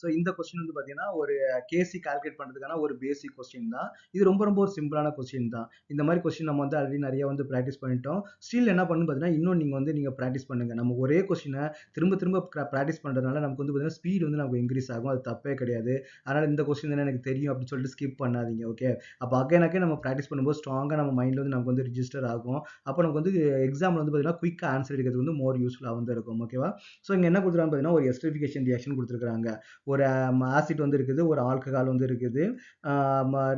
So இந்த question வந்து பார்த்தீங்கன்னா ஒரு கேசி கால்குலேட் பண்ணுறதுக்கான ஒரு பேசிக் கொஸ்டின் தான். இது ரொம்ப ரொம்ப ஒரு சிம்பிளான கொஸ்டின் தான். இந்த மாதிரி கொஸ்டின் நம்ம வந்து ஆல்ரெடி நிறைய வந்து ப்ராக்டிஸ் பண்ணிட்டோம். ஸ்டில் என்ன பண்ணணும் பார்த்தீங்கன்னா இன்னும் நீங்கள் ப்ராக்டிஸ் பண்ணுங்க. நம்ம ஒரே கொஸ்டினை திரும்ப திரும்ப ப்ராக்டிஸ் பண்ணுறதுனால நமக்கு வந்து பார்த்தீங்கன்னா ஸ்பீட் வந்து நமக்கு இன்க்ரீஸ் ஆகும். அது தப்பே கிடையாது. அதனால இந்த கொஸ்டின் தானே எனக்கு தெரியும் அப்படின்னு சொல்லிட்டு ஸ்கிப் பண்ணாதீங்க. ஓகே, அப்போ அகைன் நம்ம ப்ராக்டிஸ் பண்ணும்போது ஸ்ட்ராங்காக நம்ம மைண்டில் வந்து நமக்கு வந்து ரிஜிஸ்டர் ஆகும். அப்போ நமக்கு வந்து எக்ஸாமில் வந்து பார்த்தீங்கன்னா குயிக்காக ஆன்சர் எடுக்கிறது வந்து மோர் யூஸ்ஃபுல்லாக வந்து இருக்கும். ஓகேவா? ஸோ இங்கே என்ன கொடுத்துருக்காங்க பார்த்தீங்கன்னா ஒரு எஸ்டரிஃபிகேஷன் ரியாக்ஷன் கொடுத்துருக்காங்க. ஒரு ஆசிட் வந்து இருக்குது, ஒரு ஆல்கஹால் வந்து இருக்குது.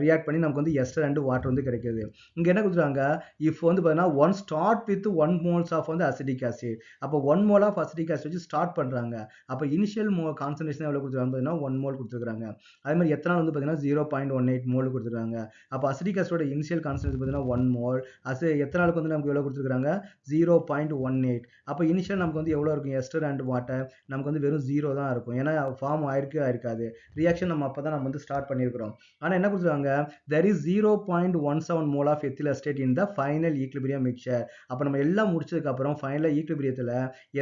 ரியாக்ட் பண்ணி நமக்கு வந்து எஸ்டர் அண்ட் வாட்டர் வந்து கிடைக்குது. இங்கே என்ன கொடுத்துருக்காங்க, இஃப் வந்து பார்த்தீங்கன்னா one start with 1 moles of வந்து அசிட்டிக் ஆசிட். அப்போ 1 mole ஆஃப் அசிட்டிக் ஆசிட் வச்சு ஸ்டார்ட் பண்ணுறாங்க. அப்போ இனிஷியல் கான்சன்ட்ரேஷன் எவ்வளோ கொடுத்துருக்காங்க பார்த்தீங்கன்னா 1 mole கொடுத்துருக்காங்க. அதே மாதிரி எத்தனால் வந்து பார்த்தீங்கன்னா 0.18 mole கொடுத்துருக்காங்க. அப்போ அசிட்டிக் ஆசிடோட இனிஷியல் கான்சன்ட்ரேஷன் பார்த்தீங்கன்னா 1 mole. எத்தனாலுக்கு வந்து நமக்கு எவ்வளோ கொடுத்துருக்காங்க 0.18. அப்போ இனிஷியல் நமக்கு வந்து எவ்வளோ இருக்கும் எஸ்டர் அண்ட் வாட்டர் நமக்கு வந்து வெறும் 0 தான் இருக்கும். ஏன்னா ஃபார்ம் ஆயிருக்காது ரியாக்ஷன் நம்ம அப்போ தான் நம்ம வந்து ஸ்டார்ட் பண்ணியிருக்கிறோம். ஆனால் என்ன கொடுத்துருக்காங்க, there is 0.17 mole of ethyl acetate in the final equilibrium mixture. அப்போ நம்ம எல்லாம் முடிச்சதுக்கு அப்புறம் ஃபைனலாக ஈக்குலிபிரியத்தில்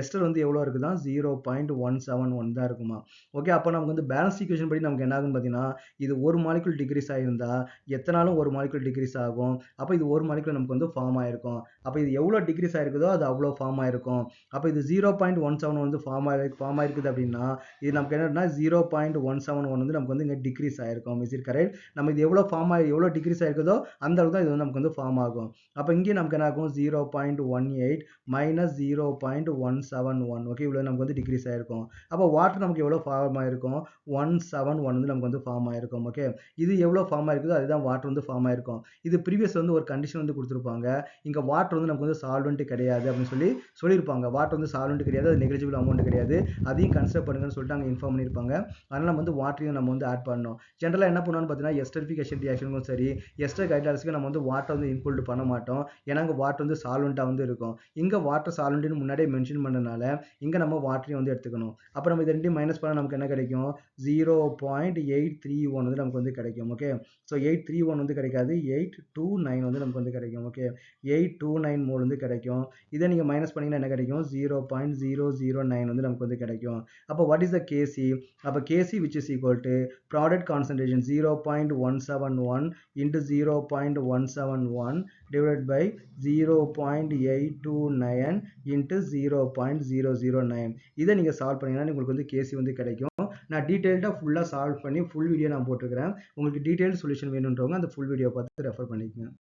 எஸ்டர் வந்து எவ்வளோ இருக்குதா 0.171 தான் இருக்குமா. ஓகே, அப்போ நமக்கு வந்து பேலன்ஸ் ஈக்குவேஷன் படி நமக்கு என்ன ஆகுன்னு பார்த்தீங்கன்னா இது ஒரு மாலிகுல் டிக்ரீஸ் ஆகிருந்தா எத்தனாலும் ஒரு மாலிகுல் டிக்ரீஸ் ஆகும். அப்போ இது ஒரு மாலிகுல் நமக்கு வந்து ஃபார்ம் ஆயிருக்கும். அப்போ இது எவ்வளோ டிக்ரீஸ் ஆயிருக்குதோ அது அவ்வளோ ஃபார்ம் ஆயிருக்கும். அப்போ இது 0.17 வந்து ஃபார்ம் ஆயிருக்குது அப்படின்னா இது நமக்கு என்னன்னா 0.171 வந்து நமக்கு வந்து இங்கே டிக்ரீஸ் ஆயிருக்கும். Is it correct? நம்ம இது எவ்வளோ டிக்ரீஸ் ஆயிருக்குதோ அந்த அளவுக்கு தான் இது வந்து நமக்கு வந்து ஃபார்ம் ஆகும். அப்போ இங்கே நமக்கு என்ன ஆகும் 0.18 மைனஸ் 0.171. ஓகே, இவ்வளோ நமக்கு வந்து டிக்ரீஸ் ஆயிருக்கும். அப்போ வாட்டர் நமக்கு எவ்வளோ ஃபார்ம் ஆயிருக்கும் 171 வந்து நமக்கு வந்து ஃபார்ம் ஆயிருக்கும். ஓகே, இது எவ்வளோ ஃபார்ம் ஆயிருக்குதோ அதுதான் வாட்டர் வந்து ஃபார்ம் ஆயிருக்கும். இது ப்ரீவியஸ் வந்து ஒரு கண்டிஷன் வந்து கொடுத்துருப்பாங்க. இங்கே வாட்டர் வந்து நமக்கு வந்து சால்வெண்ட் கிடையாது அப்படின்னு சொல்லியிருப்பாங்க. வாட்டர் வந்து சால்வெண்ட் கிடையாது, அது நெகிழிஜிபிள் அமௌண்ட் கிடையாது, அதையும் கன்சிடர் பண்ணுங்கன்னு சொல்லிட்டு அங்கே இன்ஃபார்ம் பண்ணியிருப்பாங்க. அதனால் நம்ம வந்து வாட்டரையும் நம்ம வந்து ஆட் பண்ணணும். ஜென்ரலாக என்ன பண்ணுவோம்னு பார்த்தீங்கன்னா எஸ்டரிஃபிகேஷன் ரியாக்ஷனுக்கும் சரி எஸ்டர் கைடாலிசிஸ்க்கு நம்ம வந்து வாட்டர் வந்து இன்க்ளூட் பண்ண மாட்டோம். ஏன்னா அங்கே வாட்டர் வந்து சால்வெண்ட்டாக வந்து இருக்கும். இங்கே வாட்டர் சால்வெண்ட்னு முன்னாடியே மென்ஷன் பண்ணனால இங்கே நம்ம வாட்டரையும் வந்து எடுத்துக்கணும். அப்புறம் நம்ம இது ரெண்டையும் மைனஸ் பண்ணால் நமக்கு என்ன கிடைக்கும் 0.831 வந்து நமக்கு வந்து கிடைக்கும். ஓகே, ஸோ 831 வந்து கிடைக்காது, 829 வந்து நமக்கு வந்து கிடைக்கும். ஓகே, 829 மோல் வந்து கிடைக்கும். இதை நீங்கள் மைனஸ் பண்ணிங்கன்னா என்ன கிடைக்கும் 0.009 வந்து நமக்கு வந்து கிடைக்கும். அப்போ வாட் இஸ் த கேசி? அப்போ KC which is equal to product concentration 0.171 into 0.171 divided by 0.829 into 0.009. இதை நீங்கள் சால்வ் பண்ணீங்கன்னா உங்களுக்கு வந்து கேசி வந்து கிடைக்கும். நான் டீட்டெயில்டாக ஃபுல்லாக சால்வ் பண்ணி ஃபுல் வீடியோ நான் போட்டிருக்கிறேன். உங்களுக்கு டீட்டெயில் சொல்யூஷன் வேணுன்றவங்க அந்த ஃபுல் வீடியோ பார்த்து ரெஃபர் பண்ணிக்கோங்க.